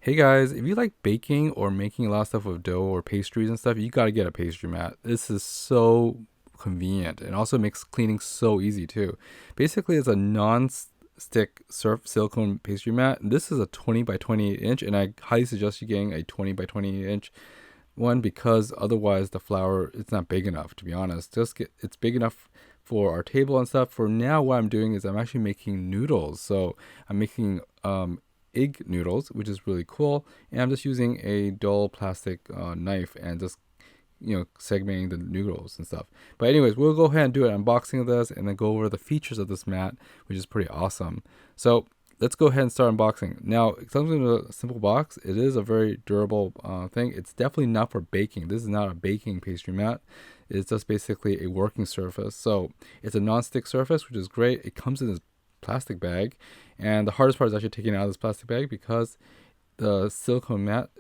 Hey guys, if you like baking or making a lot of stuff with dough or pastries and stuff, you got to get a pastry mat. This is so convenient and also makes cleaning so easy too. Basically, it's a non-stick surf silicone pastry mat. This is a 20 by 28 inch, and I highly suggest you getting a 20 by 28 inch one because otherwise the flour it's not big enough, to be honest. It's big enough for our table and stuff. For now, what I'm doing is I'm actually making noodles. So I'm making egg noodles, which is really cool. And I'm just using a dull plastic knife and just segmenting the noodles and stuff. But anyways, we'll go ahead and do an unboxing of this and then go over the features of this mat, which is pretty awesome. So let's go ahead and start unboxing. Now, it comes in a simple box. It is a very durable thing. It's definitely not for baking. This is not a baking pastry mat. It's just basically a working surface. So it's a non-stick surface, which is great. It comes in this plastic bag, and the hardest part is actually taking it out of this plastic bag because the silicone mat,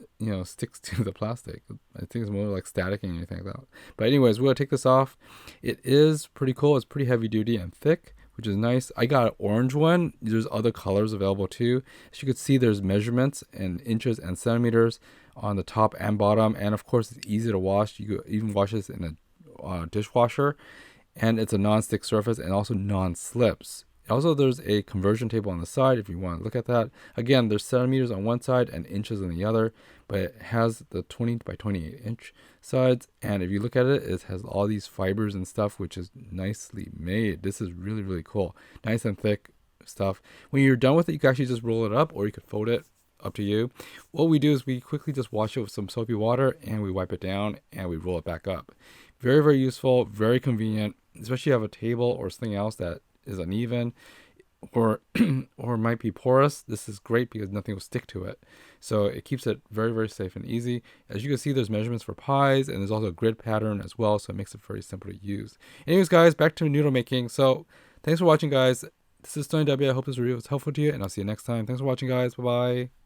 sticks to the plastic. I think it's more like static and anything like that. But anyways, we're gonna take this off. It is pretty cool. It's pretty heavy duty and thick, which is nice. I got an orange one. There's other colors available too. As you can see, there's measurements in inches and centimeters on the top and bottom, and of course, it's easy to wash. You could even wash this in a dishwasher, and it's a non-stick surface and also non-slips. Also, there's a conversion table on the side if you want to look at that. Again, there's centimeters on one side and inches on the other, but it has the 20 by 28 inch sides. And if you look at it, it has all these fibers and stuff, which is nicely made. This is really, really cool. Nice and thick stuff. When you're done with it, you can actually just roll it up or you could fold it. Up to you. What we do is we quickly just wash it with some soapy water and we wipe it down and we roll it back up. Very, very useful, very convenient, especially if you have a table or something else that is uneven or or might be porous. This is great because nothing will stick to it, so it keeps it very, very safe and easy. As you can see, there's measurements for pies and there's also a grid pattern as well, so it makes it very simple to use. Anyways guys, back to noodle making. So thanks for watching guys. This is Tony W. I hope this review was helpful to you, and I'll see you next time. Thanks for watching guys. Bye bye.